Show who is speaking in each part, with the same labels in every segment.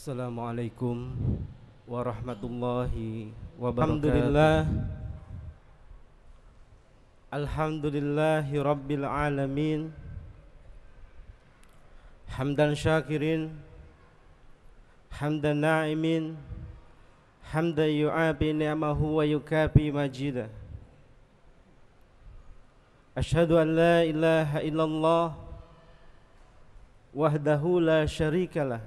Speaker 1: Assalamualaikum warahmatullahi wabarakatuh. Alhamdulillahi rabbil alamin. Hamdan syakirin, hamdan na'imin, hamdan yu'abi ni'amahu wa yukafi majidah. Ashhadu an la ilaha illallah wahdahu la syarikalah,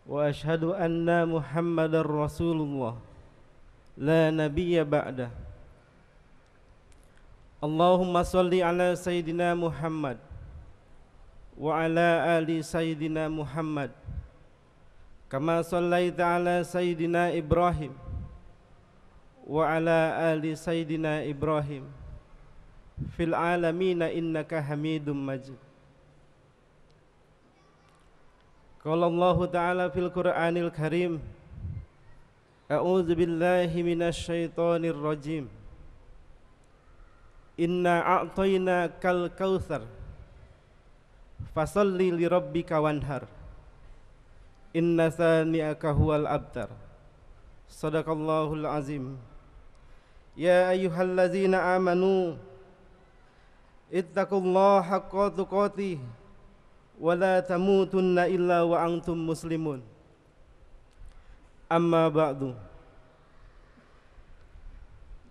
Speaker 1: wa ashhadu anna Muhammadar Rasulullah la nabiyya ba'dah. Allahumma salli ala Sayyidina Muhammad wa ala ali Sayyidina Muhammad kama sallaita ala Sayyidina Ibrahim wa ala ali Sayyidina Ibrahim fil alamina innaka Hamidum Majid. Qala Allah Ta'ala fil Qur'anil Karim, A'udzu billahi minasy syaithanir rajim. Inna a'tainakal kautsar fasalli li rabbika wanhar. Inna sani'aka huwal abtar. Shadaqallahul azim. Ya ayyuhallazina amanu ittaqullaha haqqa tuqatih wa la tamutunna illa wa antum muslimun. Amma ba'du.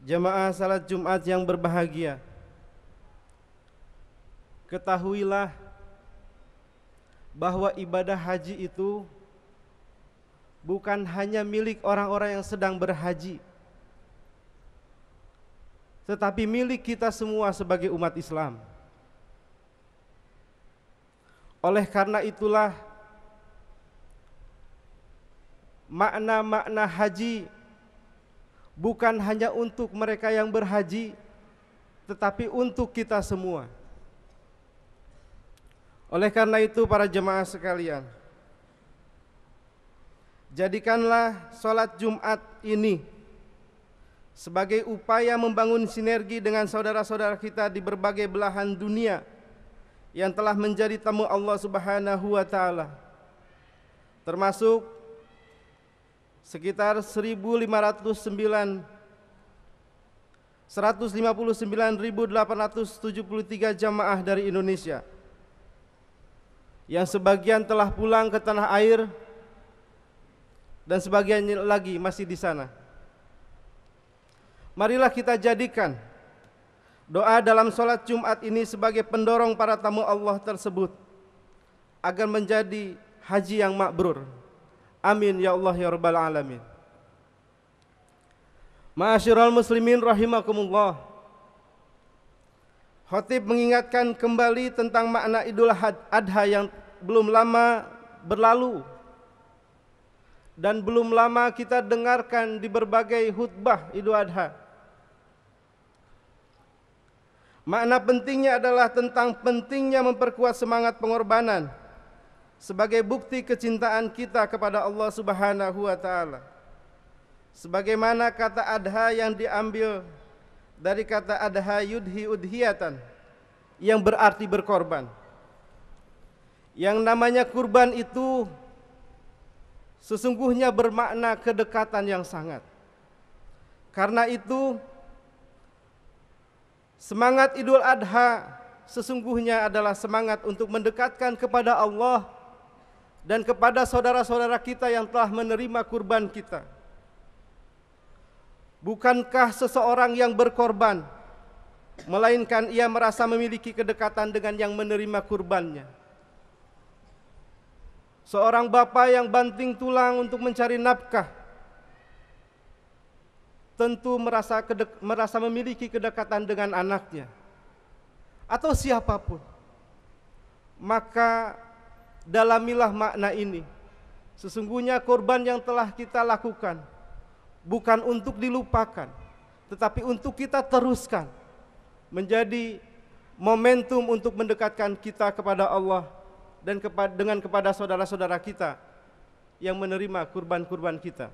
Speaker 1: Jamaah salat Jumat yang berbahagia, ketahuilah bahwa ibadah haji itu bukan hanya milik orang-orang yang sedang berhaji, tetapi milik kita semua sebagai umat Islam. Oleh karena itulah makna-makna haji bukan hanya untuk mereka yang berhaji, tetapi untuk kita semua. Oleh karena itu para jemaah sekalian, jadikanlah sholat Jumat ini sebagai upaya membangun sinergi dengan saudara-saudara kita di berbagai belahan dunia yang telah menjadi tamu Allah Subhanahu wa Ta'ala, termasuk sekitar 159.873 jamaah dari Indonesia yang sebagian telah pulang ke tanah air dan sebagian lagi masih di sana. Marilah kita jadikan doa dalam sholat Jumat ini sebagai pendorong para tamu Allah tersebut agar menjadi haji yang mabrur. Amin ya Allah ya Rabbal Alamin. Ma'asyiral muslimin rahimakumullah. Khatib mengingatkan kembali tentang makna Idul Adha yang belum lama berlalu dan belum lama kita dengarkan di berbagai khutbah Idul Adha. Makna pentingnya adalah tentang pentingnya memperkuat semangat pengorbanan sebagai bukti kecintaan kita kepada Allah Subhanahu wa Ta'ala. Sebagaimana kata adha yang diambil dari kata adha yudhi udhiyatan, yang berarti berkorban. Yang namanya kurban itu sesungguhnya bermakna kedekatan yang sangat. Karena itu semangat Idul Adha sesungguhnya adalah semangat untuk mendekatkan kepada Allah dan kepada saudara-saudara kita yang telah menerima kurban kita. Bukankah seseorang yang berkorban, melainkan ia merasa memiliki kedekatan dengan yang menerima kurbannya. Seorang bapa yang banting tulang untuk mencari nafkah tentu merasa memiliki kedekatan dengan anaknya atau siapapun. Maka dalamilah makna ini. Sesungguhnya korban yang telah kita lakukan bukan untuk dilupakan, tetapi untuk kita teruskan menjadi momentum untuk mendekatkan kita kepada Allah dan kepada saudara-saudara kita yang menerima kurban-kurban kita.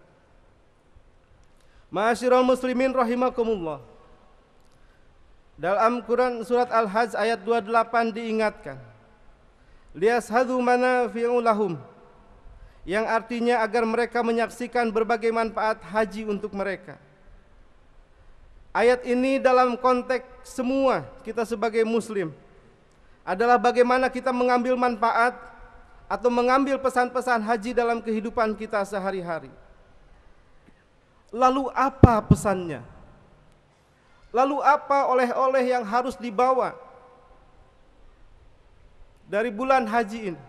Speaker 1: Ma'asyiral muslimin rahimakumullah. Dalam Quran surat Al-Hajj ayat 28 diingatkan, liyashhadu manafi'u lahum, yang artinya agar mereka menyaksikan berbagai manfaat haji untuk mereka. Ayat ini dalam konteks semua kita sebagai muslim adalah bagaimana kita mengambil manfaat atau mengambil pesan-pesan haji dalam kehidupan kita sehari-hari. Lalu apa pesannya? Lalu apa oleh-oleh yang harus dibawa dari bulan haji ini?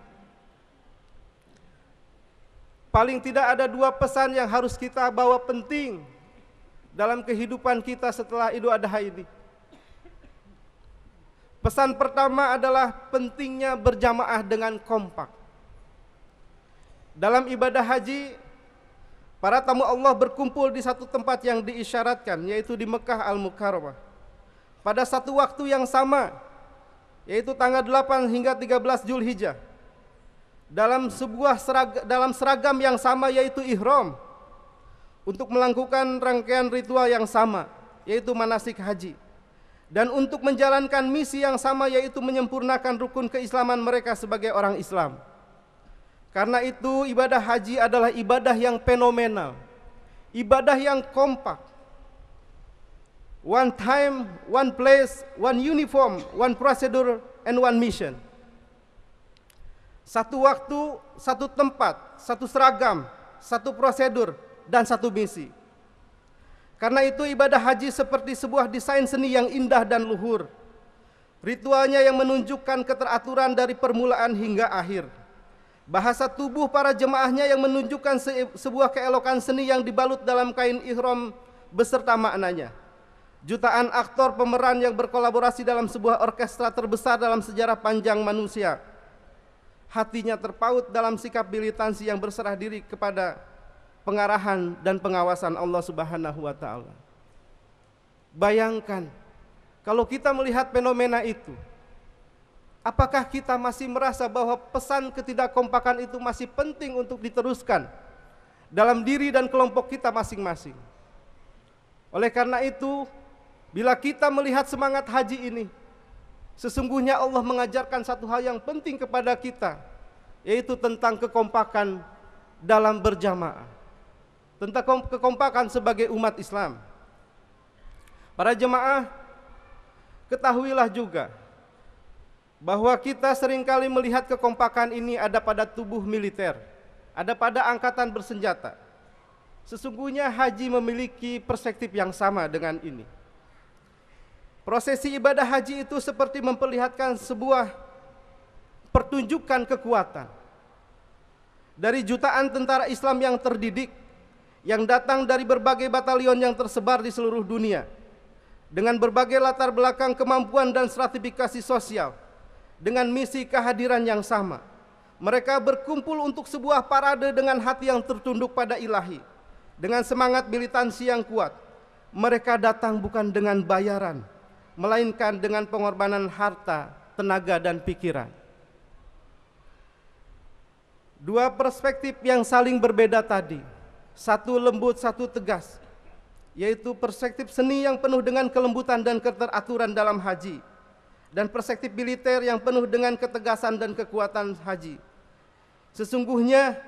Speaker 1: Paling tidak ada 2 pesan yang harus kita bawa penting dalam kehidupan kita setelah Idul Adha ini. Pesan pertama adalah pentingnya berjamaah dengan kompak. Dalam ibadah haji, para tamu Allah berkumpul di satu tempat yang diisyaratkan, yaitu di Mekah Al-Mukarramah, pada satu waktu yang sama, yaitu tanggal 8 hingga 13 Zulhijjah, dalam seragam yang sama, yaitu ihram, untuk melakukan rangkaian ritual yang sama, yaitu manasik haji, dan untuk menjalankan misi yang sama, yaitu menyempurnakan rukun keislaman mereka sebagai orang Islam. Karena itu ibadah haji adalah ibadah yang fenomenal, ibadah yang kompak. One time, one place, one uniform, one procedure, and one mission. Satu waktu, satu tempat, satu seragam, satu prosedur, dan satu misi. Karena itu ibadah haji seperti sebuah desain seni yang indah dan luhur. Ritualnya yang menunjukkan keteraturan dari permulaan hingga akhir. Bahasa tubuh para jemaahnya yang menunjukkan sebuah keelokan seni yang dibalut dalam kain ihram beserta maknanya. Jutaan aktor pemeran yang berkolaborasi dalam sebuah orkestra terbesar dalam sejarah panjang manusia. Hatinya terpaut dalam sikap militansi yang berserah diri kepada pengarahan dan pengawasan Allah Subhanahu wa Ta'ala. Bayangkan kalau kita melihat fenomena itu, apakah kita masih merasa bahwa pesan ketidakkompakan itu masih penting untuk diteruskan dalam diri dan kelompok kita masing-masing? Oleh karena itu, bila kita melihat semangat haji ini, sesungguhnya Allah mengajarkan satu hal yang penting kepada kita, yaitu tentang kekompakan dalam berjamaah, tentang kekompakan sebagai umat Islam. Para jemaah, ketahuilah juga bahwa kita seringkali melihat kekompakan ini ada pada tubuh militer, ada pada angkatan bersenjata. Sesungguhnya haji memiliki perspektif yang sama dengan ini. Prosesi ibadah haji itu seperti memperlihatkan sebuah pertunjukan kekuatan dari jutaan tentara Islam yang terdidik, yang datang dari berbagai batalion yang tersebar di seluruh dunia, dengan berbagai latar belakang kemampuan dan stratifikasi sosial, dengan misi kehadiran yang sama. Mereka berkumpul untuk sebuah parade dengan hati yang tertunduk pada ilahi, dengan semangat militansi yang kuat. Mereka datang bukan dengan bayaran, melainkan dengan pengorbanan harta, tenaga, dan pikiran. Dua perspektif yang saling berbeda tadi, satu lembut, satu tegas, yaitu perspektif seni yang penuh dengan kelembutan dan keteraturan dalam haji, dan perspektif militer yang penuh dengan ketegasan dan kekuatan haji. Sesungguhnya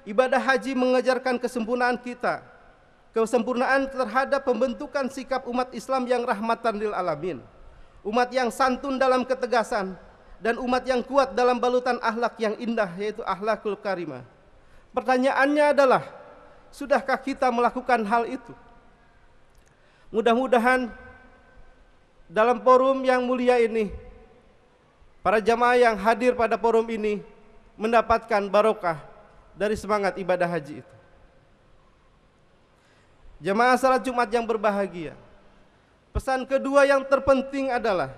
Speaker 1: ibadah haji mengajarkan kesempurnaan kita, kesempurnaan terhadap pembentukan sikap umat Islam yang rahmatan lil alamin, umat yang santun dalam ketegasan, dan umat yang kuat dalam balutan akhlak yang indah, yaitu akhlakul karimah. Pertanyaannya adalah, sudahkah kita melakukan hal itu? Mudah-mudahan dalam forum yang mulia ini, para jamaah yang hadir pada forum ini mendapatkan barokah dari semangat ibadah haji itu. Jamaah salat Jumat yang berbahagia, pesan kedua yang terpenting adalah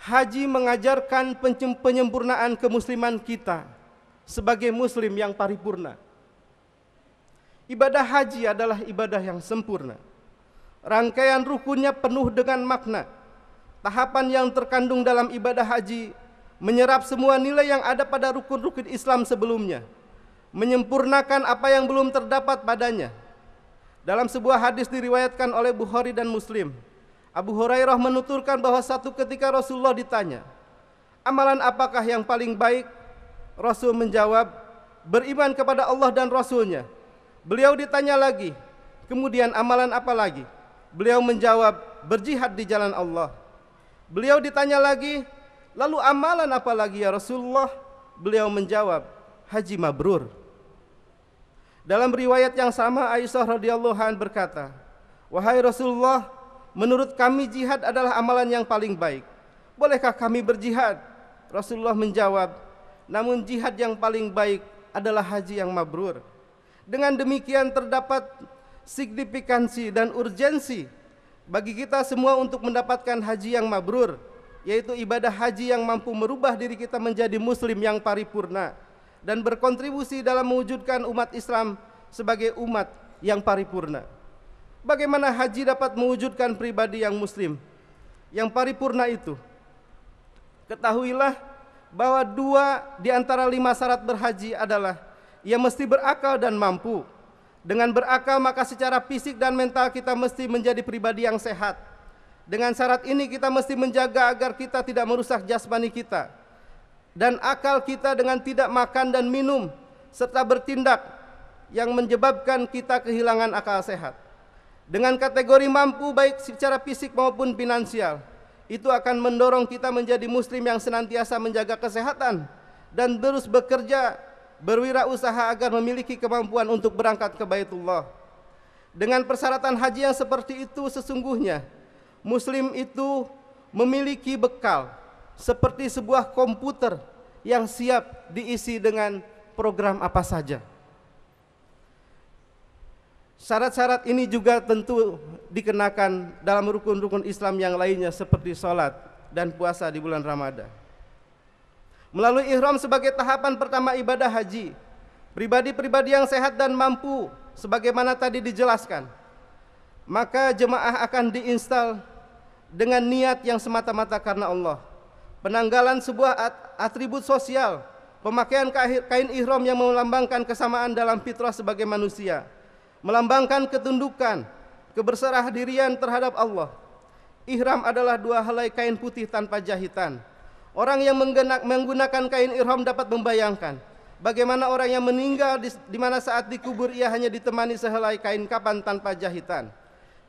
Speaker 1: haji mengajarkan penyempurnaan kemusliman kita sebagai muslim yang paripurna. Ibadah haji adalah ibadah yang sempurna. Rangkaian rukunnya penuh dengan makna. Tahapan yang terkandung dalam ibadah haji menyerap semua nilai yang ada pada rukun-rukun Islam sebelumnya, menyempurnakan apa yang belum terdapat padanya. Dalam sebuah hadis diriwayatkan oleh Bukhari dan Muslim, Abu Hurairah menuturkan bahwa satu ketika Rasulullah ditanya, amalan apakah yang paling baik? Rasul menjawab, beriman kepada Allah dan Rasulnya. Beliau ditanya lagi, kemudian amalan apa lagi? Beliau menjawab, berjihad di jalan Allah. Beliau ditanya lagi, lalu amalan apa lagi ya Rasulullah? Beliau menjawab, haji mabrur. Dalam riwayat yang sama, Aisyah radhiyallahu anha berkata, wahai Rasulullah, menurut kami jihad adalah amalan yang paling baik. Bolehkah kami berjihad? Rasulullah menjawab, namun jihad yang paling baik adalah haji yang mabrur. Dengan demikian terdapat signifikansi dan urgensi bagi kita semua untuk mendapatkan haji yang mabrur, yaitu ibadah haji yang mampu merubah diri kita menjadi muslim yang paripurna dan berkontribusi dalam mewujudkan umat Islam sebagai umat yang paripurna. Bagaimana haji dapat mewujudkan pribadi yang muslim yang paripurna itu? Ketahuilah bahwa 2 di antara 5 syarat berhaji adalah ia mesti berakal dan mampu. Dengan berakal maka secara fisik dan mental kita mesti menjadi pribadi yang sehat. Dengan syarat ini kita mesti menjaga agar kita tidak merusak jasmani kita. Dan akal kita dengan tidak makan dan minum serta bertindak yang menyebabkan kita kehilangan akal sehat. Dengan kategori mampu baik secara fisik maupun finansial, itu akan mendorong kita menjadi muslim yang senantiasa menjaga kesehatan dan terus bekerja, berwirausaha agar memiliki kemampuan untuk berangkat ke Baitullah. Dengan persyaratan haji yang seperti itu, sesungguhnya muslim itu memiliki bekal seperti sebuah komputer yang siap diisi dengan program apa saja. Syarat-syarat ini juga tentu dikenakan dalam rukun-rukun Islam yang lainnya seperti sholat dan puasa di bulan Ramadan. Melalui ihram sebagai tahapan pertama ibadah haji, pribadi-pribadi yang sehat dan mampu sebagaimana tadi dijelaskan, maka jemaah akan diinstal dengan niat yang semata-mata karena Allah. Penanggalan sebuah atribut sosial, pemakaian kain ihram yang melambangkan kesamaan dalam fitrah sebagai manusia, melambangkan ketundukan, keberserah dirian terhadap Allah. Ihram adalah 2 helai kain putih tanpa jahitan. Orang yang menggunakan kain ihram dapat membayangkan bagaimana orang yang meninggal di mana saat dikubur ia hanya ditemani sehelai kain kapan tanpa jahitan.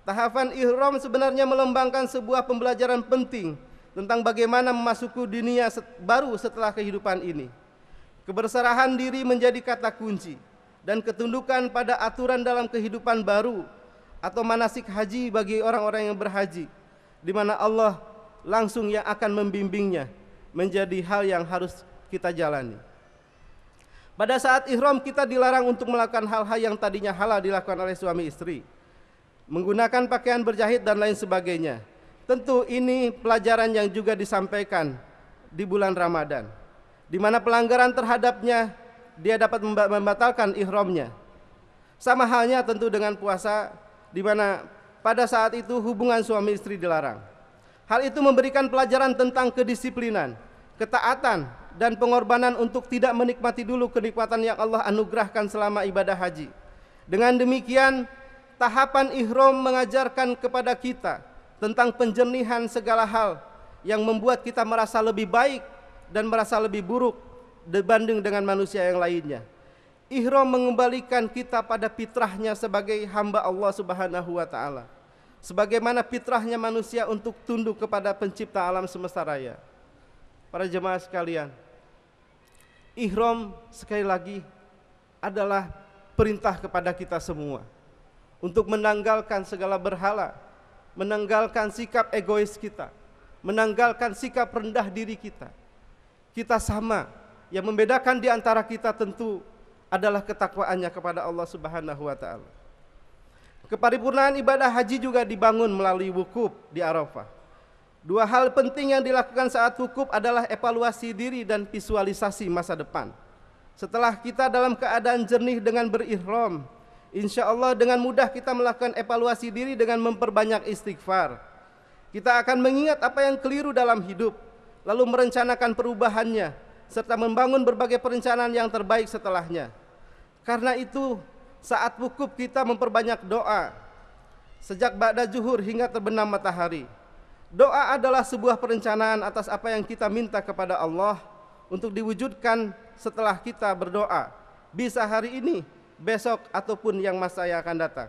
Speaker 1: Tahapan ihram sebenarnya melambangkan sebuah pembelajaran penting tentang bagaimana memasuki dunia baru setelah kehidupan ini. Keberserahan diri menjadi kata kunci dan ketundukan pada aturan dalam kehidupan baru atau manasik haji bagi orang-orang yang berhaji, di mana Allah langsung yang akan membimbingnya menjadi hal yang harus kita jalani. Pada saat ihram kita dilarang untuk melakukan hal-hal yang tadinya halal dilakukan oleh suami istri, menggunakan pakaian berjahit dan lain sebagainya. Tentu ini pelajaran yang juga disampaikan di bulan Ramadan, di mana pelanggaran terhadapnya dia dapat membatalkan ihramnya. Sama halnya tentu dengan puasa, di mana pada saat itu hubungan suami istri dilarang. Hal itu memberikan pelajaran tentang kedisiplinan, ketaatan, dan pengorbanan untuk tidak menikmati dulu kenikmatan yang Allah anugerahkan selama ibadah haji. Dengan demikian, tahapan ihram mengajarkan kepada kita tentang penjernihan segala hal yang membuat kita merasa lebih baik dan merasa lebih buruk dibanding dengan manusia yang lainnya. Ihram mengembalikan kita pada fitrahnya sebagai hamba Allah Subhanahu wa taala, sebagaimana fitrahnya manusia untuk tunduk kepada pencipta alam semesta raya. Para jemaah sekalian, ihram sekali lagi adalah perintah kepada kita semua untuk menanggalkan segala berhala, menanggalkan sikap egois kita, menanggalkan sikap rendah diri kita. Kita sama, yang membedakan di antara kita tentu adalah ketakwaannya kepada Allah Subhanahu wa taala. Keparipurnaan ibadah haji juga dibangun melalui wukuf di Arafah. 2 hal penting yang dilakukan saat wukuf adalah evaluasi diri dan visualisasi masa depan. Setelah kita dalam keadaan jernih dengan berihram, insya Allah dengan mudah kita melakukan evaluasi diri dengan memperbanyak istighfar. Kita akan mengingat apa yang keliru dalam hidup, lalu merencanakan perubahannya, serta membangun berbagai perencanaan yang terbaik setelahnya. Karena itu, saat wukuf kita memperbanyak doa, sejak ba'da zuhur hingga terbenam matahari. Doa adalah sebuah perencanaan atas apa yang kita minta kepada Allah untuk diwujudkan setelah kita berdoa, bisa hari ini, besok, ataupun yang masa yang akan datang.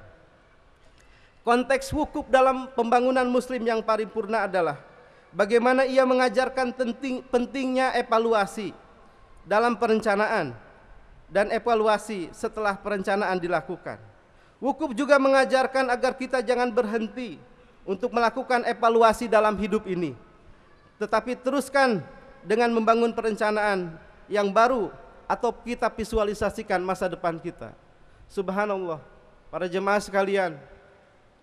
Speaker 1: Konteks wukuf dalam pembangunan muslim yang paripurna adalah bagaimana ia mengajarkan pentingnya evaluasi dalam perencanaan dan evaluasi setelah perencanaan dilakukan. Wukuf juga mengajarkan agar kita jangan berhenti untuk melakukan evaluasi dalam hidup ini, tetapi teruskan dengan membangun perencanaan yang baru atau kita visualisasikan masa depan kita. Subhanallah, para jemaah sekalian,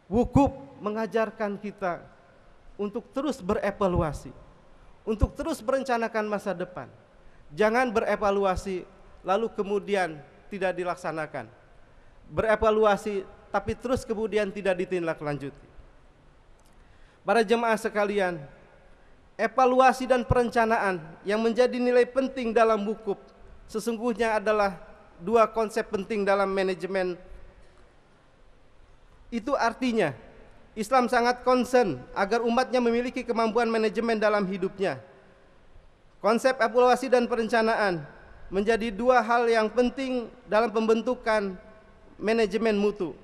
Speaker 1: wukuf mengajarkan kita untuk terus berevaluasi, untuk terus merencanakan masa depan. Jangan berevaluasi lalu kemudian tidak dilaksanakan. Berevaluasi tapi terus kemudian tidak ditindaklanjuti. Para jemaah sekalian, evaluasi dan perencanaan yang menjadi nilai penting dalam wukuf sesungguhnya adalah dua konsep penting dalam manajemen. Itu artinya Islam sangat concern agar umatnya memiliki kemampuan manajemen dalam hidupnya. Konsep evaluasi dan perencanaan menjadi dua hal yang penting dalam pembentukan manajemen mutu.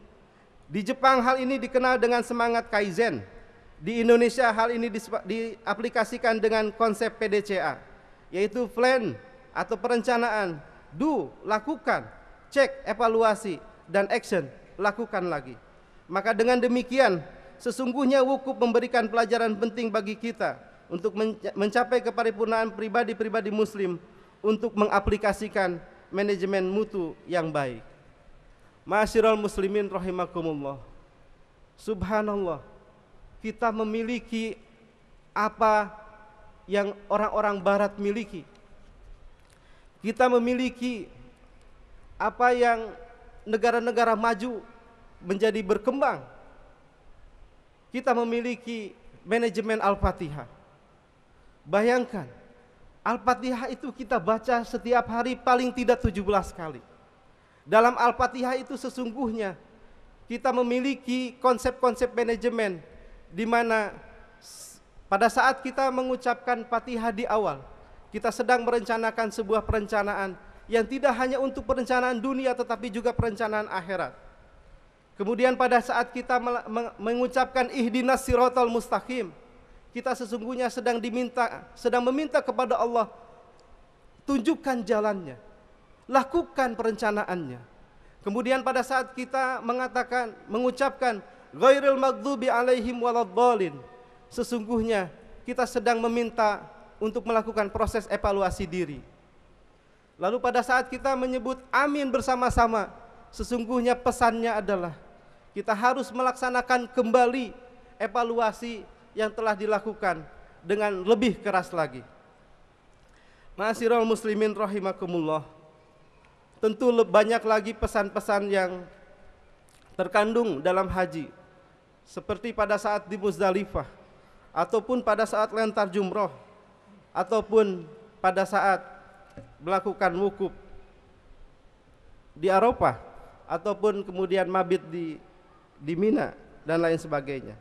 Speaker 1: Di Jepang hal ini dikenal dengan semangat Kaizen. Di Indonesia hal ini diaplikasikan dengan konsep PDCA, yaitu plan atau perencanaan, do, lakukan, cek, evaluasi, dan action, lakukan lagi. Maka dengan demikian, sesungguhnya wukuf memberikan pelajaran penting bagi kita untuk mencapai keparipurnaan pribadi-pribadi muslim untuk mengaplikasikan manajemen mutu yang baik. Ma'asyiral muslimin rahimakumullah. Subhanallah, kita memiliki apa yang orang-orang barat miliki. Kita memiliki apa yang negara-negara maju menjadi berkembang. Kita memiliki manajemen Al-Fatihah. Bayangkan, Al-Fatihah itu kita baca setiap hari paling tidak 17 kali. Dalam Al-Fatihah itu sesungguhnya kita memiliki konsep-konsep manajemen di mana pada saat kita mengucapkan Fatihah di awal, kita sedang merencanakan sebuah perencanaan yang tidak hanya untuk perencanaan dunia tetapi juga perencanaan akhirat. Kemudian pada saat kita mengucapkan ihdinas siratal mustaqim, kita sesungguhnya sedang meminta kepada Allah, tunjukkan jalannya, lakukan perencanaannya. Kemudian pada saat kita mengucapkan ghairil maghdubi alaihim waladdallin, sesungguhnya kita sedang meminta untuk melakukan proses evaluasi diri. Lalu pada saat kita menyebut amin bersama-sama, sesungguhnya pesannya adalah kita harus melaksanakan kembali evaluasi yang telah dilakukan dengan lebih keras lagi. Ma'asyiral muslimin rahimakumullah. Tentu banyak lagi pesan-pesan yang terkandung dalam haji, seperti pada saat di Muzdalifah, ataupun pada saat lentar jumroh, ataupun pada saat melakukan wukuf di Arafah, ataupun kemudian mabit di Mina dan lain sebagainya.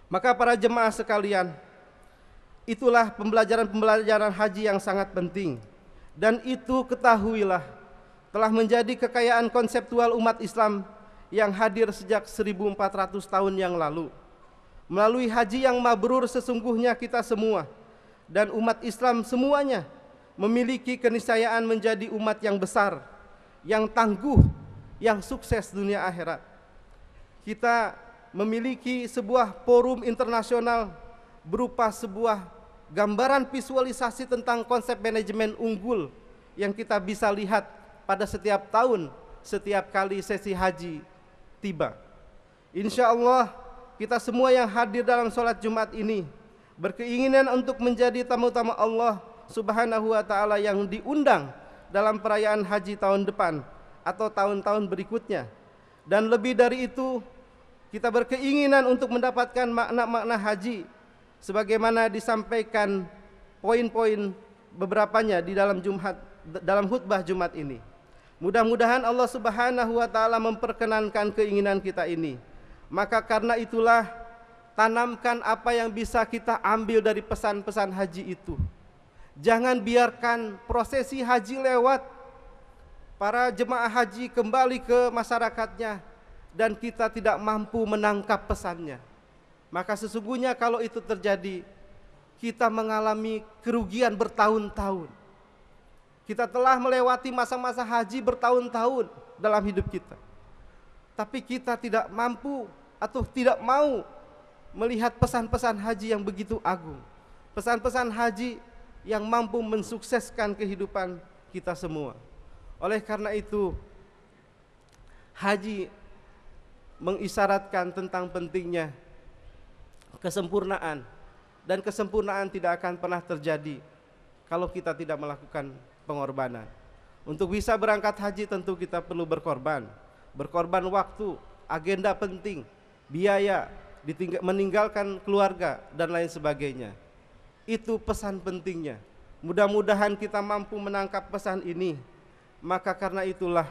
Speaker 1: Maka para jemaah sekalian, itulah pembelajaran haji yang sangat penting, dan itu ketahuilah telah menjadi kekayaan konseptual umat Islam yang hadir sejak 1400 tahun yang lalu. Melalui haji yang mabrur sesungguhnya kita semua dan umat Islam semuanya memiliki keniscayaan menjadi umat yang besar, yang tangguh, yang sukses dunia akhirat. Kita memiliki sebuah forum internasional berupa sebuah gambaran visualisasi tentang konsep manajemen unggul yang kita bisa lihat pada setiap tahun, setiap kali sesi haji tiba. Insya Allah kita semua yang hadir dalam sholat Jumat ini berkeinginan untuk menjadi tamu-tamu Allah Subhanahu wa ta'ala yang diundang dalam perayaan haji tahun depan atau tahun-tahun berikutnya. Dan lebih dari itu, kita berkeinginan untuk mendapatkan makna-makna haji sebagaimana disampaikan poin-poin beberapanya di dalam khutbah Jumat ini. Mudah-mudahan Allah Subhanahu wa ta'ala memperkenankan keinginan kita ini. Maka karena itulah, tanamkan apa yang bisa kita ambil dari pesan-pesan haji itu. Jangan biarkan prosesi haji lewat para jemaah haji kembali ke masyarakatnya dan kita tidak mampu menangkap pesannya, maka sesungguhnya kalau itu terjadi, kita mengalami kerugian bertahun-tahun. Kita telah melewati masa-masa haji bertahun-tahun dalam hidup kita, tapi kita tidak mampu atau tidak mau melihat pesan-pesan haji yang begitu agung, pesan-pesan haji yang mampu mensukseskan kehidupan kita semua. Oleh karena itu, haji mengisyaratkan tentang pentingnya kesempurnaan, dan kesempurnaan tidak akan pernah terjadi kalau kita tidak melakukan pengorbanan. Untuk bisa berangkat haji tentu kita perlu berkorban waktu, agenda penting, biaya, meninggalkan keluarga dan lain sebagainya. Itu pesan pentingnya. Mudah-mudahan kita mampu menangkap pesan ini. Maka karena itulah,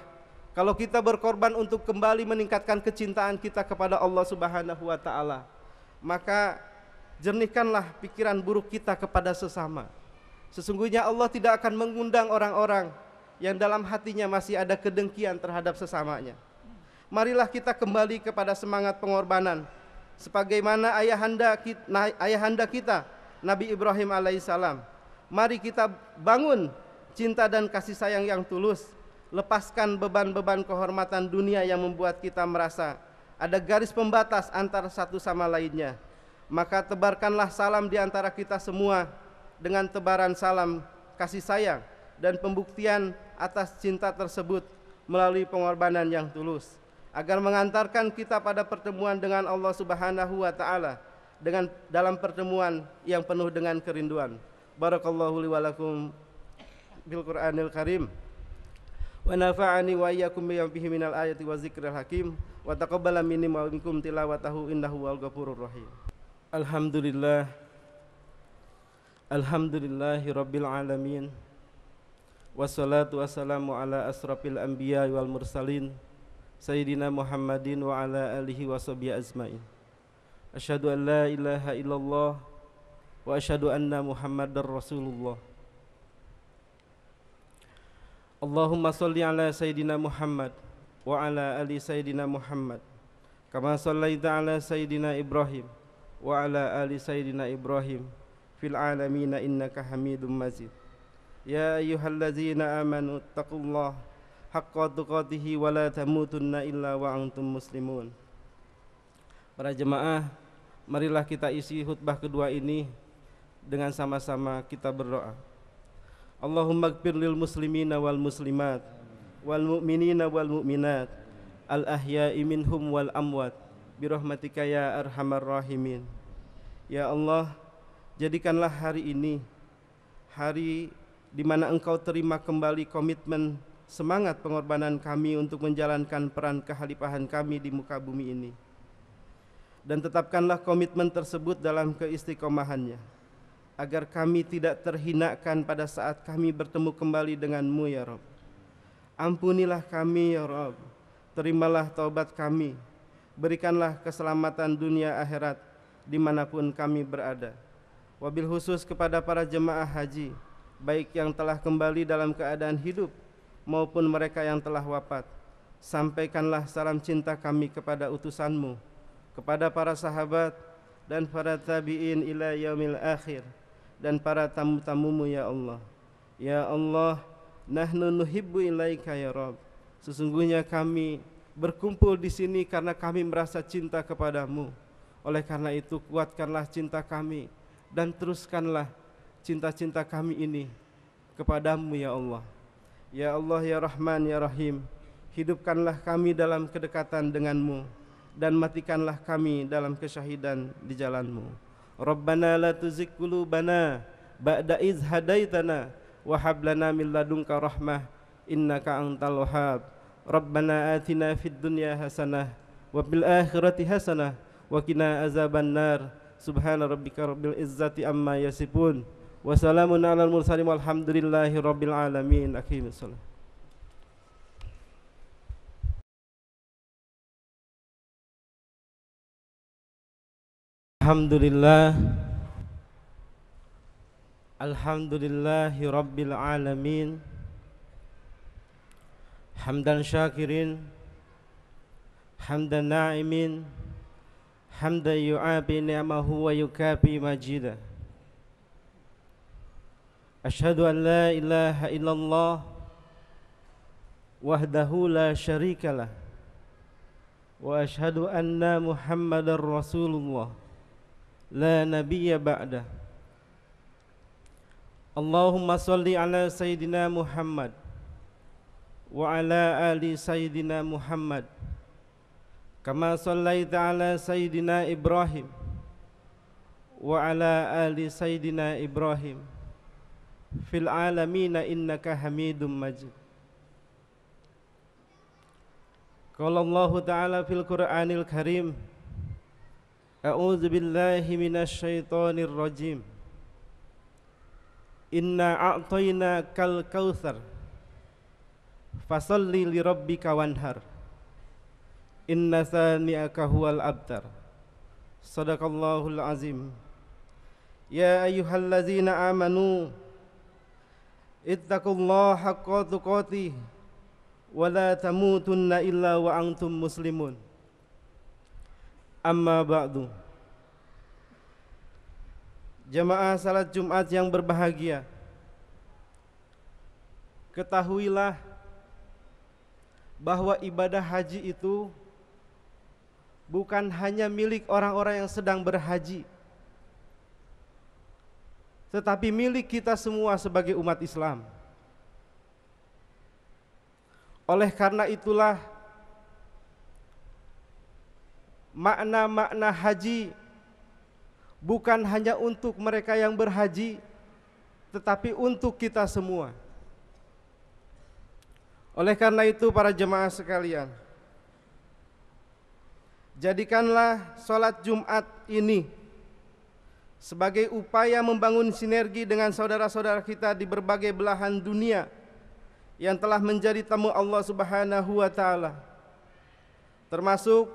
Speaker 1: kalau kita berkorban untuk kembali meningkatkan kecintaan kita kepada Allah Subhanahu wa taala, maka jernihkanlah pikiran buruk kita kepada sesama. Sesungguhnya Allah tidak akan mengundang orang-orang yang dalam hatinya masih ada kedengkian terhadap sesamanya. Marilah kita kembali kepada semangat pengorbanan, sebagaimana ayahanda kita Nabi Ibrahim alaihissalam. Mari kita bangun cinta dan kasih sayang yang tulus. Lepaskan beban-beban kehormatan dunia yang membuat kita merasa ada garis pembatas antara satu sama lainnya. Maka tebarkanlah salam di antara kita semua dengan tebaran salam kasih sayang dan pembuktian atas cinta tersebut melalui pengorbanan yang tulus, agar mengantarkan kita pada pertemuan dengan Allah Subhanahu wa taala dengan dalam pertemuan yang penuh dengan kerinduan. Barakallahu li wa lakum bil Qur'anil Karim wa nafa'ani wa iyyakum bima fihi minal ayati wa zikril hakim wa taqabbala minni wa minkum tilawatahu innahu wal ghafurur rahim. Alhamdulillah, alhamdulillahi rabbil alamin, wassalatu wassalamu ala asrafil anbiya wal mursalin sayyidina Muhammadin wa ala alihi wa sahbihi ajmain. Asyhadu an la ilaha illallah wa asyhadu anna Muhammadar Rasulullah. Allahumma shalli ala sayyidina Muhammad wa ala ali sayyidina Muhammad kama shallaita ala sayyidina Ibrahim wa ala ali sayyidina Ibrahim fil alamin innaka Hamidum Majid. Ya ayyuhalladzina amanu taqullaha haqqa tuqatih wa la tamutunna illa wa antum muslimun. Para jemaah, marilah kita isi khutbah kedua ini dengan sama-sama kita berdoa. Allahumma ighfir lil muslimina wal muslimat wal mu'minina wal mu'minat al ahya'i minhum wal amwat birahmatika ya arhamar rahimin. Ya Allah, jadikanlah hari ini hari di mana Engkau terima kembali komitmen semangat pengorbanan kami untuk menjalankan peran kehalifahan kami di muka bumi ini, dan tetapkanlah komitmen tersebut dalam keistiqomahannya, agar kami tidak terhinakan pada saat kami bertemu kembali denganmu ya Rabb. Ampunilah kami ya Rabb, terimalah taubat kami, berikanlah keselamatan dunia akhirat dimanapun kami berada. Wabil khusus kepada para jemaah haji, baik yang telah kembali dalam keadaan hidup maupun mereka yang telah wafat, sampaikanlah salam cinta kami kepada utusanmu, kepada para sahabat dan para tabi'in ila yaumil akhir, dan para tamu-tamumu ya Allah. Ya Allah, nahnu nuhibbu ilaika ya Rabb. Sesungguhnya kami berkumpul di sini karena kami merasa cinta kepadamu. Oleh karena itu kuatkanlah cinta kami dan teruskanlah cinta-cinta kami ini kepadamu ya Allah. Ya Allah ya Rahman ya Rahim, hidupkanlah kami dalam kedekatan denganmu dan matikanlah kami dalam kesyahidan di jalanmu. Rabbana la tuzigh qulubana ba'da iz hadaitana wa hab lana min ladunka rahmah innaka antal wahhab. Rabbana atina fid dunya hasanah wa fil akhirati hasanah wa qina azabannar. Subhana rabbika rabbil izzati amma yasifun wa salamun alal mursalin walhamdulillahi rabbil alamin. Aqimus shalah. Alhamdulillah, alhamdulillahi rabbil alamin, حمدا شاكرين حمدا ناعمين حمدا يعافي نعمه ويكافي مجيده. أشهد أن لا إله إلا الله وحده لا شريك له وأشهد أن محمدا رسول الله لا نبي بعده. اللهم صل على سيدنا محمد وعلى آل سيدنا محمد كما صليت على سيدنا إبراهيم وعلى آل سيدنا إبراهيم في العالمين إنك حميد مجيد. قال الله تعالى في القرآن الكريم أعوذ بالله من الشيطان الرجيم إنا أعطيناك الكوثر فصل لربك وانحر إن ثانئك هو الأبتر. صدق الله العظيم. يا أيها الذين آمنوا اتقوا الله حق تقاته ولا تموتن إلا وأنتم مسلمون. Amma ba'du. Jamaah salat Jumat yang berbahagia, ketahuilah bahwa ibadah haji itu bukan hanya milik orang-orang yang sedang berhaji, tetapi milik kita semua sebagai umat Islam. Oleh karena itulah makna-makna haji bukan hanya untuk mereka yang berhaji, tetapi untuk kita semua. Oleh karena itu para jemaah sekalian, jadikanlah sholat Jumat ini sebagai upaya membangun sinergi dengan saudara-saudara kita di berbagai belahan dunia yang telah menjadi tamu Allah Subhanahu wa Ta'ala, termasuk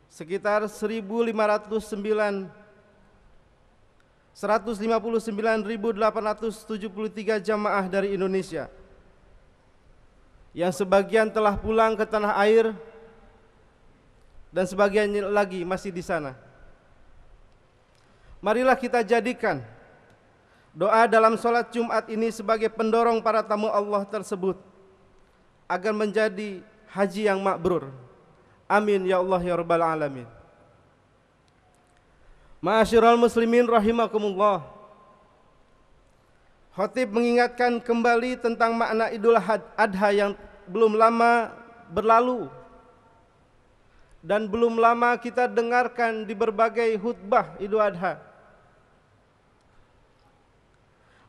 Speaker 1: sekitar 159.873 jamaah dari Indonesia yang sebagian telah pulang ke tanah air dan sebagian lagi masih di sana. Marilah kita jadikan doa dalam sholat Jumat ini sebagai pendorong para tamu Allah tersebut agar menjadi haji yang makbrur. Amin ya Allah ya Rabbal Alamin. Ma'asyiral muslimin rahimakumullah. Khatib mengingatkan kembali tentang makna Idul Adha yang belum lama berlalu dan belum lama kita dengarkan di berbagai khutbah Idul Adha.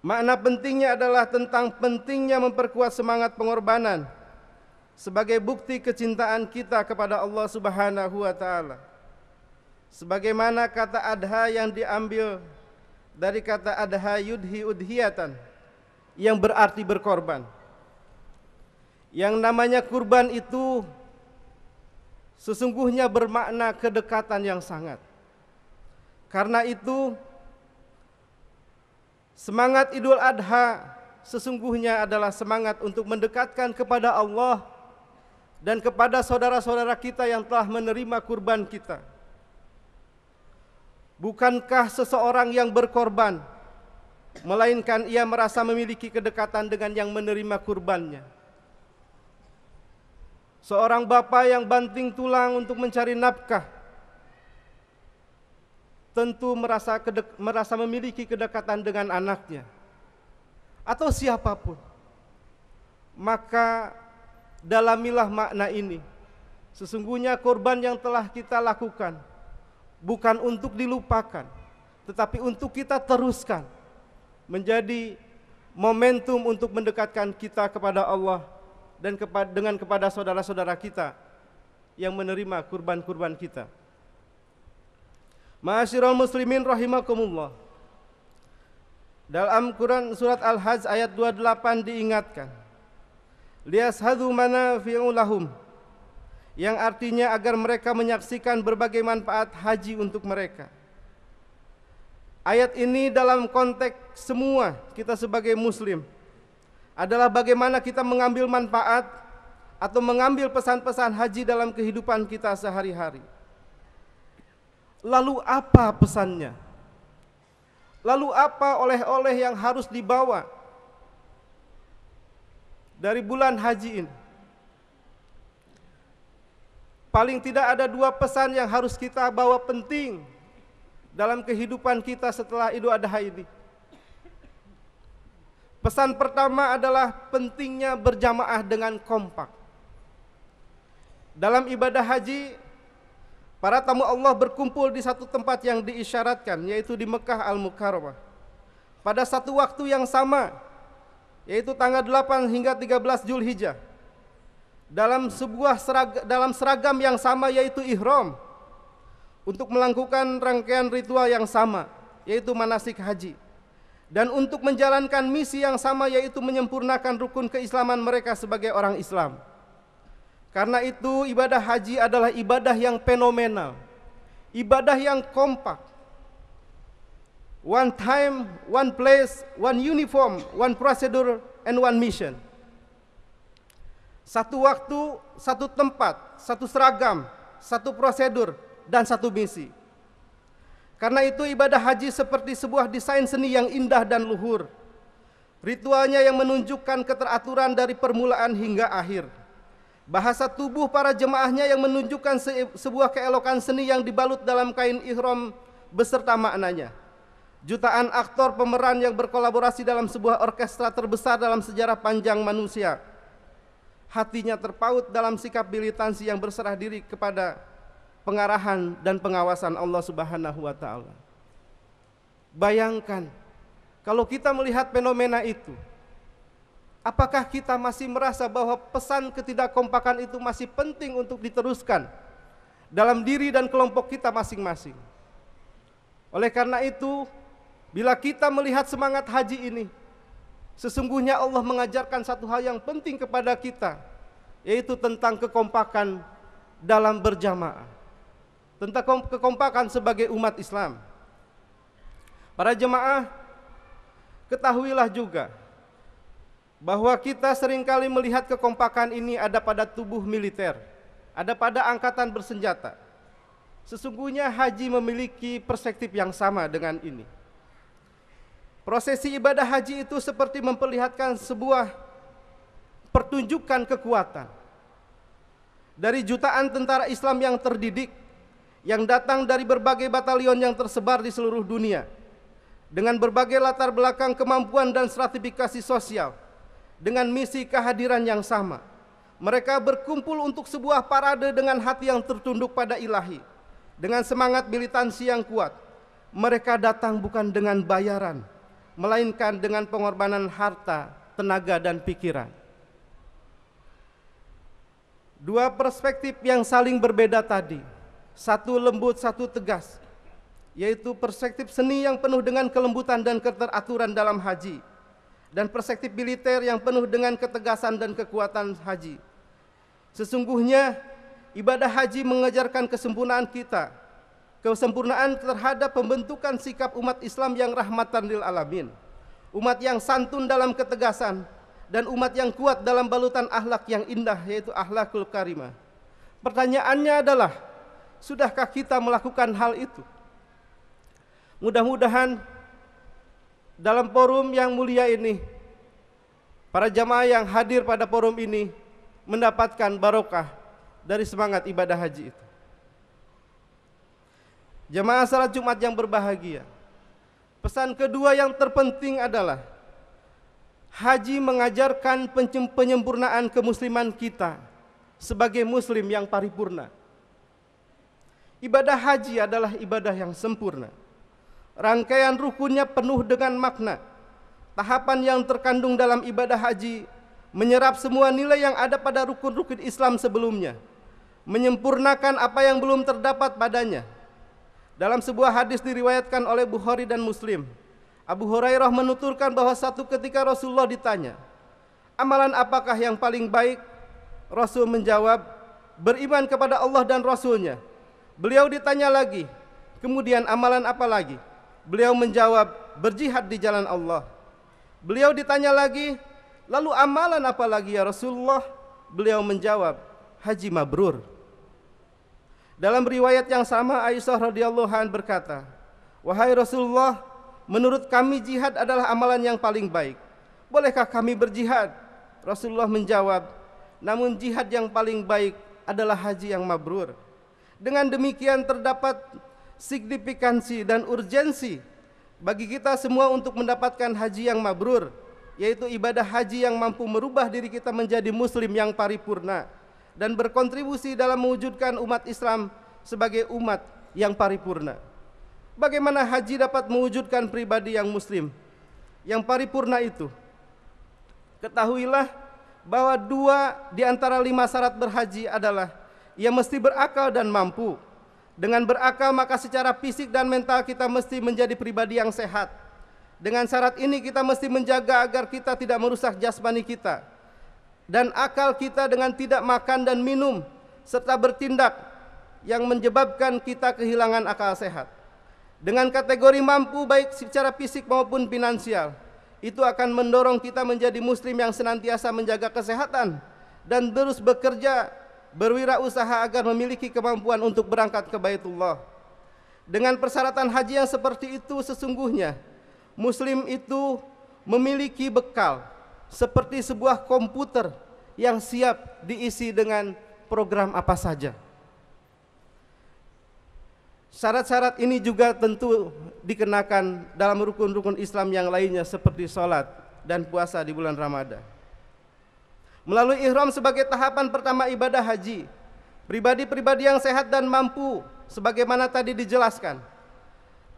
Speaker 1: Makna pentingnya adalah tentang pentingnya memperkuat semangat pengorbanan sebagai bukti kecintaan kita kepada Allah Subhanahu wa Ta'ala. Sebagaimana kata adha yang diambil dari kata adha yudhi udhiyatan yang berarti berkorban. Yang namanya kurban itu sesungguhnya bermakna kedekatan yang sangat. Karena itu semangat Idul Adha sesungguhnya adalah semangat untuk mendekatkan kepada Allah dan kepada saudara-saudara kita yang telah menerima kurban kita. Bukankah seseorang yang berkorban, melainkan ia merasa memiliki kedekatan dengan yang menerima kurbannya. Seorang bapa yang banting tulang untuk mencari nafkah tentu merasa memiliki kedekatan dengan anaknya atau siapapun. Maka dalamilah makna ini. Sesungguhnya korban yang telah kita lakukan bukan untuk dilupakan, tetapi untuk kita teruskan menjadi momentum untuk mendekatkan kita kepada Allah dan kepada saudara-saudara kita yang menerima kurban-kurban kita. Ma'asyiral muslimin rahimakumullah. Dalam Quran surat Al-Hajj ayat 28 diingatkan, liyashhadu manafi'u lahum, yang artinya agar mereka menyaksikan berbagai manfaat haji untuk mereka. Ayat ini dalam konteks semua kita sebagai muslim adalah bagaimana kita mengambil manfaat atau mengambil pesan-pesan haji dalam kehidupan kita sehari-hari. Lalu apa pesannya? Lalu apa oleh-oleh yang harus dibawa dari bulan haji ini? Paling tidak ada 2 pesan yang harus kita bawa penting dalam kehidupan kita setelah Idul Adha ini. Pesan pertama adalah pentingnya berjamaah dengan kompak. Dalam ibadah haji, para tamu Allah berkumpul di satu tempat yang diisyaratkan, yaitu di Mekah Al-Mukarramah. Pada satu waktu yang sama, yaitu tanggal 8 hingga 13 Zulhijjah. Dalam seragam yang sama, yaitu ihram, untuk melakukan rangkaian ritual yang sama, yaitu manasik haji. Dan untuk menjalankan misi yang sama, yaitu menyempurnakan rukun keislaman mereka sebagai orang Islam. Karena itu ibadah haji adalah ibadah yang fenomenal, ibadah yang kompak. One time, one place, one uniform, one procedure, and one mission. Satu waktu, satu tempat, satu seragam, satu prosedur, dan satu misi. Karena itu ibadah haji seperti sebuah desain seni yang indah dan luhur. Ritualnya yang menunjukkan keteraturan dari permulaan hingga akhir. Bahasa tubuh para jemaahnya yang menunjukkan sebuah keelokan seni yang dibalut dalam kain ihram beserta maknanya. Jutaan aktor pemeran yang berkolaborasi dalam sebuah orkestra terbesar dalam sejarah panjang manusia. Hatinya terpaut dalam sikap militansi yang berserah diri kepada pengarahan dan pengawasan Allah Subhanahu wa Ta'ala. Bayangkan kalau kita melihat fenomena itu, apakah kita masih merasa bahwa pesan ketidakkompakan itu masih penting untuk diteruskan dalam diri dan kelompok kita masing-masing? Oleh karena itu, bila kita melihat semangat haji ini, sesungguhnya Allah mengajarkan satu hal yang penting kepada kita, yaitu tentang kekompakan dalam berjamaah, tentang kekompakan sebagai umat Islam. Para jemaah, ketahuilah juga bahwa kita seringkali melihat kekompakan ini ada pada tubuh militer, ada pada angkatan bersenjata. Sesungguhnya haji memiliki perspektif yang sama dengan ini. Prosesi ibadah haji itu seperti memperlihatkan sebuah pertunjukan kekuatan dari jutaan tentara Islam yang terdidik, yang datang dari berbagai batalion yang tersebar di seluruh dunia, dengan berbagai latar belakang kemampuan dan stratifikasi sosial, dengan misi kehadiran yang sama. Mereka berkumpul untuk sebuah parade dengan hati yang tertunduk pada ilahi, dengan semangat militansi yang kuat. Mereka datang bukan dengan bayaran, melainkan dengan pengorbanan harta, tenaga, dan pikiran. Dua perspektif yang saling berbeda tadi, satu lembut, satu tegas, yaitu perspektif seni yang penuh dengan kelembutan dan keteraturan dalam haji, dan perspektif militer yang penuh dengan ketegasan dan kekuatan haji. Sesungguhnya ibadah haji mengajarkan kesempurnaan kita, kesempurnaan terhadap pembentukan sikap umat Islam yang rahmatan lil alamin, umat yang santun dalam ketegasan, dan umat yang kuat dalam balutan akhlak yang indah, yaitu akhlakul karimah. Pertanyaannya adalah, sudahkah kita melakukan hal itu? Mudah-mudahan dalam forum yang mulia ini, para jamaah yang hadir pada forum ini mendapatkan barokah dari semangat ibadah haji itu. Jamaah salat Jumat yang berbahagia, pesan kedua yang terpenting adalah haji mengajarkan penyempurnaan kemusliman kita sebagai muslim yang paripurna. Ibadah haji adalah ibadah yang sempurna. Rangkaian rukunnya penuh dengan makna. Tahapan yang terkandung dalam ibadah haji menyerap semua nilai yang ada pada rukun-rukun Islam sebelumnya, menyempurnakan apa yang belum terdapat padanya. Dalam sebuah hadis diriwayatkan oleh Bukhari dan Muslim, Abu Hurairah menuturkan bahwa satu ketika Rasulullah ditanya, amalan apakah yang paling baik? Rasul menjawab, beriman kepada Allah dan Rasulnya. Beliau ditanya lagi, kemudian amalan apa lagi? Beliau menjawab, berjihad di jalan Allah. Beliau ditanya lagi, Lalu amalan apa lagi ya Rasulullah? Beliau menjawab, haji mabrur. Dalam riwayat yang sama Aisyah radhiyallahu anha berkata, wahai Rasulullah, menurut kami jihad adalah amalan yang paling baik. Bolehkah kami berjihad? Rasulullah menjawab, namun jihad yang paling baik adalah haji yang mabrur. Dengan demikian terdapat signifikansi dan urgensi bagi kita semua untuk mendapatkan haji yang mabrur, yaitu ibadah haji yang mampu merubah diri kita menjadi muslim yang paripurna dan berkontribusi dalam mewujudkan umat Islam sebagai umat yang paripurna. Bagaimana haji dapat mewujudkan pribadi yang muslim yang paripurna itu? Ketahuilah bahwa 2 di antara 5 syarat berhaji adalah ia mesti berakal dan mampu. Dengan berakal maka secara fisik dan mental kita mesti menjadi pribadi yang sehat. Dengan syarat ini kita mesti menjaga agar kita tidak merusak jasmani kita dan akal kita dengan tidak makan dan minum serta bertindak yang menyebabkan kita kehilangan akal sehat. Dengan kategori mampu baik secara fisik maupun finansial, itu akan mendorong kita menjadi muslim yang senantiasa menjaga kesehatan dan terus bekerja berwirausaha agar memiliki kemampuan untuk berangkat ke Baitullah. Dengan persyaratan haji yang seperti itu sesungguhnya muslim itu memiliki bekal seperti sebuah komputer yang siap diisi dengan program apa saja. Syarat-syarat ini juga tentu dikenakan dalam rukun-rukun Islam yang lainnya seperti sholat dan puasa di bulan Ramadan. Melalui ihram sebagai tahapan pertama ibadah haji, pribadi-pribadi yang sehat dan mampu sebagaimana tadi dijelaskan,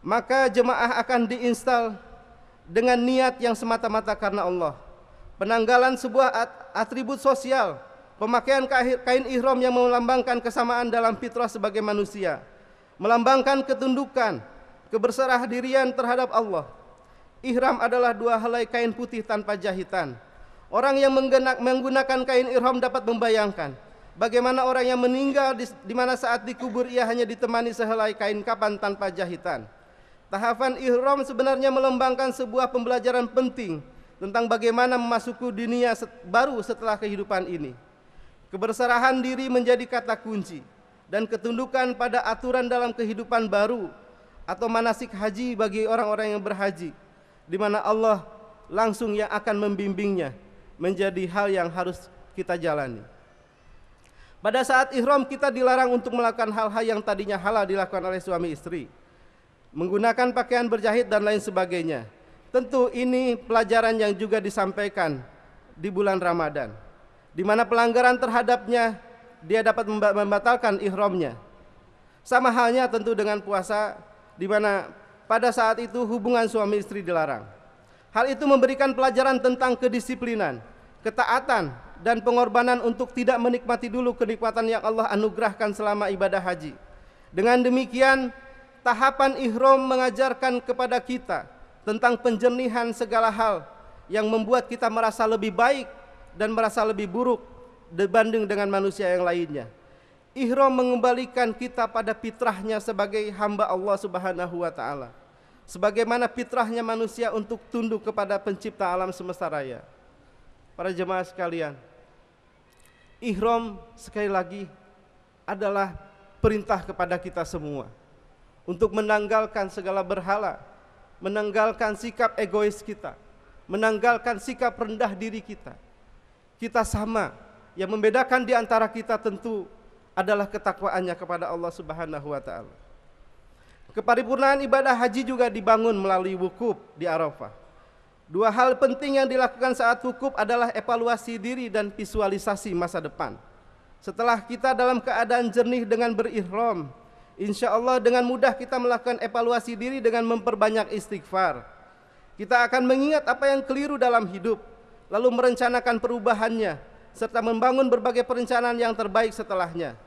Speaker 1: maka jemaah akan diinstal dengan niat yang semata-mata karena Allah. Penanggalan sebuah atribut sosial, pemakaian kain ihram yang melambangkan kesamaan dalam fitrah sebagai manusia, melambangkan ketundukan, keberserah dirian terhadap Allah. Ihram adalah 2 helai kain putih tanpa jahitan. Orang yang menggunakan kain ihram dapat membayangkan bagaimana orang yang meninggal di mana saat dikubur ia hanya ditemani sehelai kain kapan tanpa jahitan. Tahapan ihram sebenarnya melambangkan sebuah pembelajaran penting tentang bagaimana memasuki dunia baru setelah kehidupan ini. Keberserahan diri menjadi kata kunci dan ketundukan pada aturan dalam kehidupan baru atau manasik haji bagi orang-orang yang berhaji, di mana Allah langsung yang akan membimbingnya menjadi hal yang harus kita jalani. Pada saat ihram kita dilarang untuk melakukan hal-hal yang tadinya halal dilakukan oleh suami istri, menggunakan pakaian berjahit dan lain sebagainya. Tentu ini pelajaran yang juga disampaikan di bulan Ramadan, di mana pelanggaran terhadapnya dia dapat membatalkan ihramnya. Sama halnya tentu dengan puasa, di mana pada saat itu hubungan suami istri dilarang. Hal itu memberikan pelajaran tentang kedisiplinan, ketaatan, dan pengorbanan untuk tidak menikmati dulu kenikmatan yang Allah anugerahkan selama ibadah haji. Dengan demikian, tahapan ihram mengajarkan kepada kita tentang penjernihan segala hal yang membuat kita merasa lebih baik dan merasa lebih buruk dibanding dengan manusia yang lainnya. Ihram mengembalikan kita pada fitrahnya sebagai hamba Allah Subhanahu wa taala, sebagaimana fitrahnya manusia untuk tunduk kepada pencipta alam semesta raya. Para jemaah sekalian, ihram sekali lagi adalah perintah kepada kita semua untuk menanggalkan segala berhala, menanggalkan sikap egois kita, menanggalkan sikap rendah diri kita. Kita sama, yang membedakan di antara kita tentu adalah ketakwaannya kepada Allah Subhanahu wa taala. Keparipurnaan ibadah haji juga dibangun melalui wukuf di Arafah. 2 hal penting yang dilakukan saat wukuf adalah evaluasi diri dan visualisasi masa depan. Setelah kita dalam keadaan jernih dengan berihram, insya Allah dengan mudah kita melakukan evaluasi diri dengan memperbanyak istighfar. Kita akan mengingat apa yang keliru dalam hidup, lalu merencanakan perubahannya, serta membangun berbagai perencanaan yang terbaik setelahnya.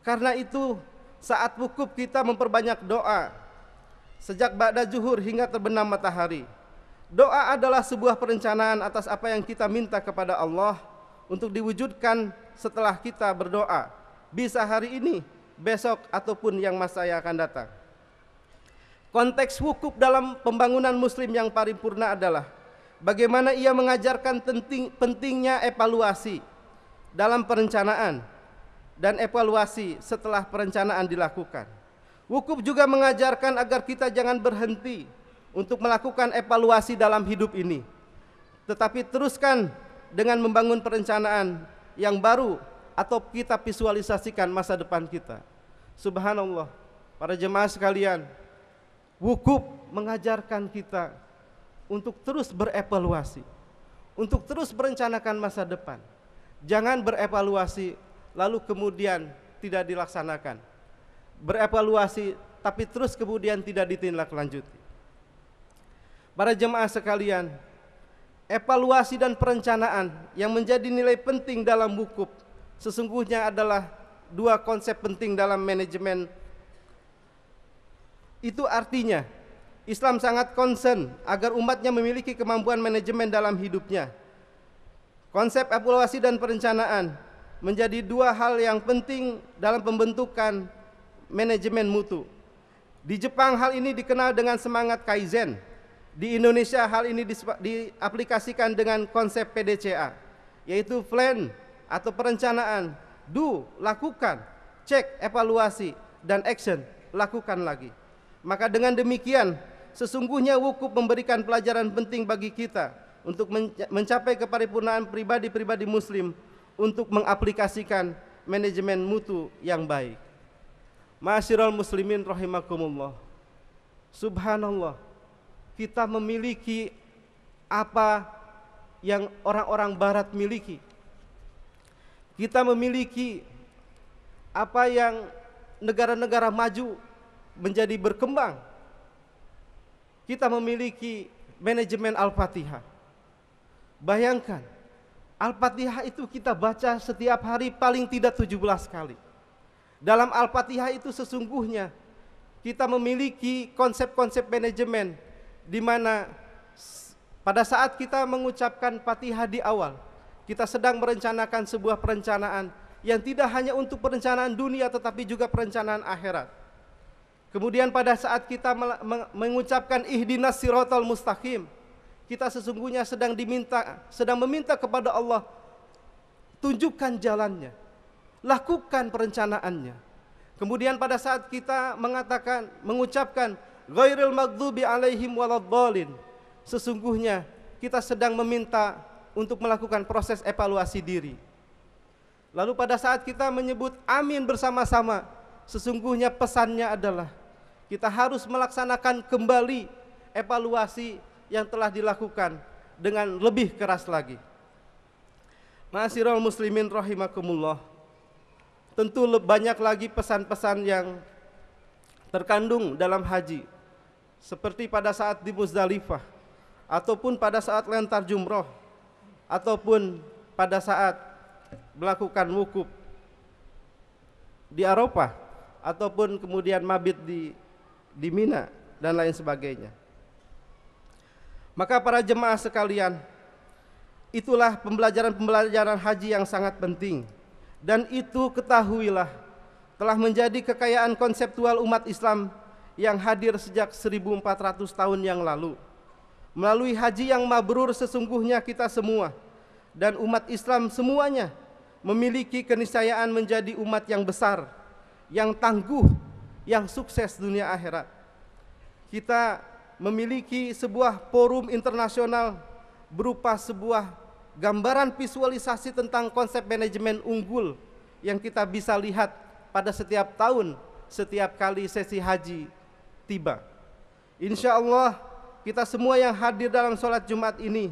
Speaker 1: Karena itu, saat wukuf kita memperbanyak doa, sejak ba'da zuhur hingga terbenam matahari. Doa adalah sebuah perencanaan atas apa yang kita minta kepada Allah untuk diwujudkan setelah kita berdoa, bisa hari ini, besok, ataupun yang masa yang akan datang. Konteks wukuf dalam pembangunan muslim yang paripurna adalah bagaimana ia mengajarkan pentingnya evaluasi dalam perencanaan dan evaluasi setelah perencanaan dilakukan. Wukuf juga mengajarkan agar kita jangan berhenti untuk melakukan evaluasi dalam hidup ini, tetapi teruskan dengan membangun perencanaan yang baru atau kita visualisasikan masa depan kita. Subhanallah, para jemaah sekalian, wukuf mengajarkan kita untuk terus berevaluasi, untuk terus merencanakan masa depan. Jangan berevaluasi lalu kemudian tidak dilaksanakan. Berevaluasi tapi terus kemudian tidak ditindaklanjuti. Para jemaah sekalian, evaluasi dan perencanaan yang menjadi nilai penting dalam wukuf sesungguhnya adalah dua konsep penting dalam manajemen. Itu artinya Islam sangat concern agar umatnya memiliki kemampuan manajemen dalam hidupnya. Konsep evaluasi dan perencanaan menjadi dua hal yang penting dalam pembentukan manajemen mutu. Di Jepang hal ini dikenal dengan semangat Kaizen. Di Indonesia hal ini diaplikasikan dengan konsep PDCA, yaitu plan atau perencanaan, do, lakukan, cek, evaluasi, dan action, lakukan lagi. Maka dengan demikian, sesungguhnya wukuf memberikan pelajaran penting bagi kita untuk mencapai keparipurnaan pribadi-pribadi muslim untuk mengaplikasikan manajemen mutu yang baik. Ma'asyiral muslimin rahimakumullah. Subhanallah, kita memiliki apa yang orang-orang barat miliki. Kita memiliki apa yang negara-negara maju menjadi berkembang. Kita memiliki manajemen Al-Fatihah. Bayangkan, Al-Fatihah itu kita baca setiap hari paling tidak 17 kali. Dalam Al-Fatihah itu sesungguhnya kita memiliki konsep-konsep manajemen, di mana pada saat kita mengucapkan Fatihah di awal, kita sedang merencanakan sebuah perencanaan yang tidak hanya untuk perencanaan dunia tetapi juga perencanaan akhirat. Kemudian pada saat kita mengucapkan ihdinas siratal mustaqim, kita sesungguhnya sedang meminta kepada Allah, tunjukkan jalannya, lakukan perencanaannya. Kemudian pada saat kita mengucapkan ghairil maghdubi alaihim waladdallin, sesungguhnya kita sedang meminta untuk melakukan proses evaluasi diri. Lalu pada saat kita menyebut amin bersama-sama, sesungguhnya pesannya adalah kita harus melaksanakan kembali evaluasi yang telah dilakukan dengan lebih keras lagi. Ma'asyiral muslimin rahimakumullah. Tentu banyak lagi pesan-pesan yang terkandung dalam haji, seperti pada saat di Muzdalifah, ataupun pada saat lentar jumroh, ataupun pada saat melakukan wukuf di Arafah, ataupun kemudian mabit di Mina dan lain sebagainya. Maka para jemaah sekalian, itulah pembelajaran haji yang sangat penting, dan itu ketahuilah telah menjadi kekayaan konseptual umat Islam yang hadir sejak 1400 tahun yang lalu. Melalui haji yang mabrur sesungguhnya kita semua dan umat Islam semuanya memiliki keniscayaan menjadi umat yang besar, yang tangguh, yang sukses dunia akhirat. Kita memiliki sebuah forum internasional berupa sebuah gambaran visualisasi tentang konsep manajemen unggul yang kita bisa lihat pada setiap tahun, setiap kali sesi haji tiba. Insya Allah kita semua yang hadir dalam sholat Jumat ini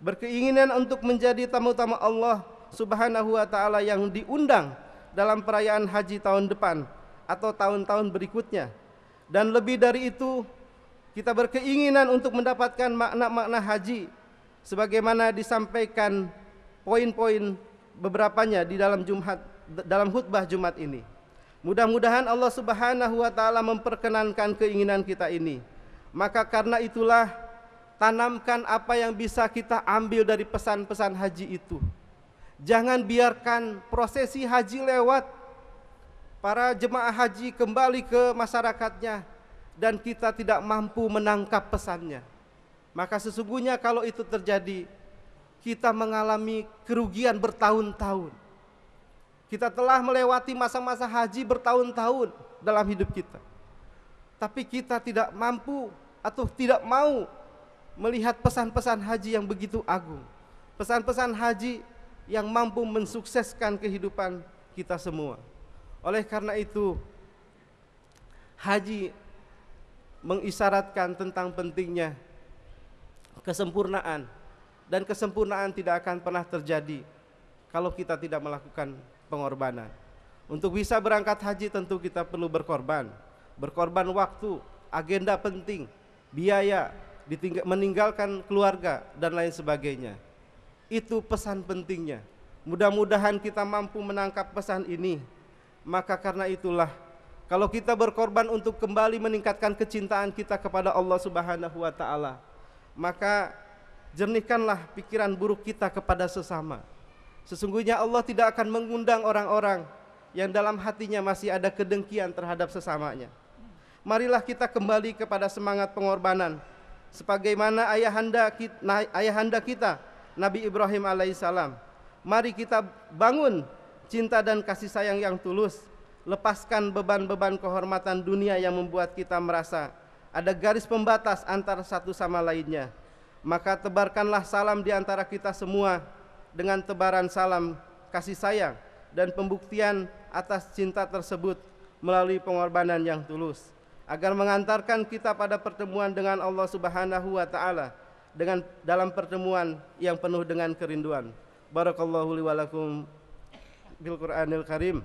Speaker 1: berkeinginan untuk menjadi tamu-tamu Allah Subhanahu wa ta'ala yang diundang dalam perayaan haji tahun depan atau tahun-tahun berikutnya. Dan lebih dari itu, kita berkeinginan untuk mendapatkan makna-makna haji sebagaimana disampaikan poin-poin beberapanya di dalam khutbah Jumat ini. Mudah-mudahan Allah Subhanahu wa ta'ala memperkenankan keinginan kita ini. Maka karena itulah, tanamkan apa yang bisa kita ambil dari pesan-pesan haji itu. Jangan biarkan prosesi haji lewat, para jemaah haji kembali ke masyarakatnya, dan kita tidak mampu menangkap pesannya. maka sesungguhnya kalau itu terjadi, kita mengalami kerugian bertahun-tahun. Kita telah melewati masa-masa haji bertahun-tahun dalam hidup kita, tapi kita tidak mampu atau tidak mau melihat pesan-pesan haji yang begitu agung, pesan-pesan haji yang mampu mensukseskan kehidupan kita semua. Oleh karena itu, haji mengisyaratkan tentang pentingnya kesempurnaan, dan kesempurnaan tidak akan pernah terjadi kalau kita tidak melakukan pengorbanan. Untuk bisa berangkat haji tentu kita perlu berkorban waktu, agenda penting, biaya, meninggalkan keluarga dan lain sebagainya. Itu pesan pentingnya. Mudah-mudahan kita mampu menangkap pesan ini. Maka karena itulah, kalau kita berkorban untuk kembali meningkatkan kecintaan kita kepada Allah Subhanahu wa taala, maka jernihkanlah pikiran buruk kita kepada sesama. Sesungguhnya Allah tidak akan mengundang orang-orang yang dalam hatinya masih ada kedengkian terhadap sesamanya. Marilah kita kembali kepada semangat pengorbanan, sebagaimana ayahanda kita Nabi Ibrahim alaihissalam. Mari kita bangun cinta dan kasih sayang yang tulus. Lepaskan beban-beban kehormatan dunia yang membuat kita merasa ada garis pembatas antara satu sama lainnya. Maka tebarkanlah salam di antara kita semua dengan tebaran salam kasih sayang dan pembuktian atas cinta tersebut melalui pengorbanan yang tulus, agar mengantarkan kita pada pertemuan dengan Allah Subhanahu wa taala dengan dalam pertemuan yang penuh dengan kerinduan. Barakallahu li wa lakum bil Qur'anil Karim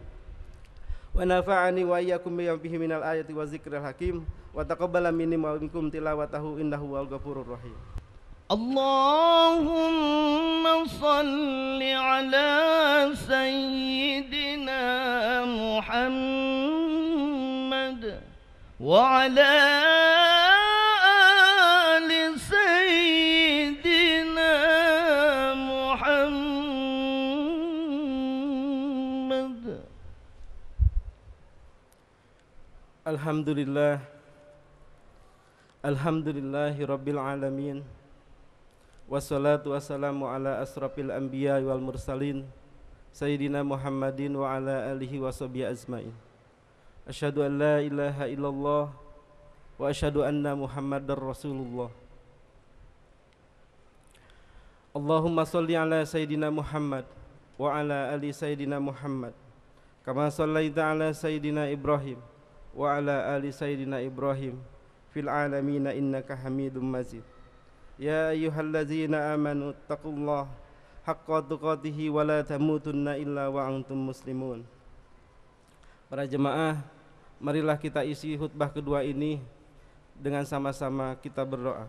Speaker 1: wa nafa'ani wa iyyakum bima fihi minal ayati wa zikril hakim wa taqabbala minni wa minkum tilawatahu innahu wal ghafurur rahim.
Speaker 2: Allahumma salli ala sayyidina Muhammad wa ala ali sayyidina Muhammad.
Speaker 1: Alhamdulillahi rabbil alamin. Wassalatu wassalamu ala asrafil anbiya wal mursalin Sayyidina Muhammadin wa ala alihi wa sahbihi ajmain. Asyhadu an la ilaha illallah wa asyhadu anna Muhammadar Rasulullah. Allahumma salli ala Sayyidina Muhammad wa ala ali Sayyidina Muhammad kama sallaita ala Sayyidina Ibrahim wa ala ali Sayyidina Ibrahim fil alamin innaka Hamidum Majid. Ya ayyuhalladzina amanu taqullaha haqqa tuqatih wa la tamutunna illa wa antum muslimun. Para jemaah, marilah kita isi khutbah kedua ini dengan sama-sama kita berdoa.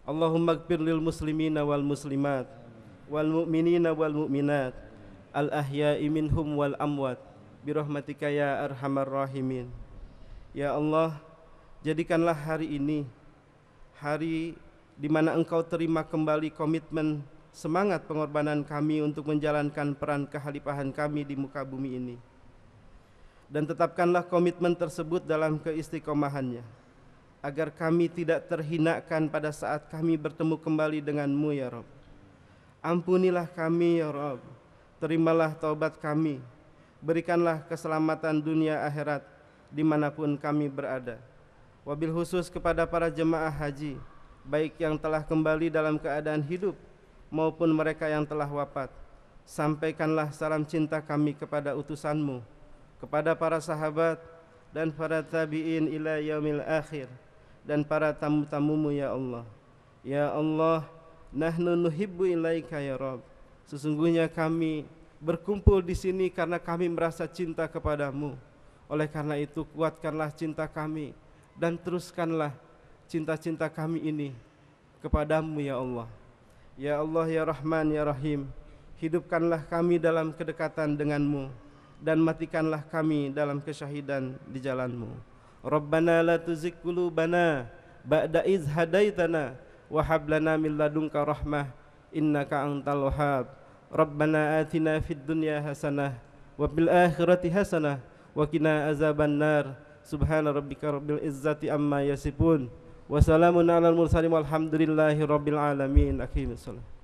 Speaker 1: Allahumma ighfir lil muslimina wal muslimat wal mu'minina wal mu'minat al ahya'i minhum wal amwat birahmatika ya arhamar rahimin. Ya Allah, jadikanlah hari ini hari di mana Engkau terima kembali komitmen semangat pengorbanan kami untuk menjalankan peran kekhalifahan kami di muka bumi ini. Dan tetapkanlah komitmen tersebut dalam keistiqomahannya, agar kami tidak terhinakan pada saat kami bertemu kembali denganmu ya Rabb. Ampunilah kami ya Rabb, terimalah taubat kami, berikanlah keselamatan dunia akhirat dimanapun kami berada. Wabil khusus kepada para jemaah haji, baik yang telah kembali dalam keadaan hidup maupun mereka yang telah wafat, sampaikanlah salam cinta kami kepada utusanmu, kepada para sahabat dan para tabi'in ila yaumil akhir, dan para tamu-tamumu ya Allah. Ya Allah, nahnu nuhibbu ilaika ya Rabb. Sesungguhnya kami berkumpul di sini karena kami merasa cinta kepadamu. Oleh karena itu kuatkanlah cinta kami dan teruskanlah cinta-cinta kami ini kepadamu ya Allah. Ya Allah ya Rahman ya Rahim, hidupkanlah kami dalam kedekatan denganmu dan matikanlah kami dalam kesyahidan di jalanmu. Rabbana la tuzigh qulubana ba'da iz hadaitana wa hab lana min ladunka rahmah innaka antal wahhab. Rabbana atina fid dunya hasanah wa fil akhirati hasanah wa qina azabannar. Subhana rabbika rabbil izzati amma yasifun Wassalamun alal mursalin walhamdulillahi rabbil alamin. Aqimissalam.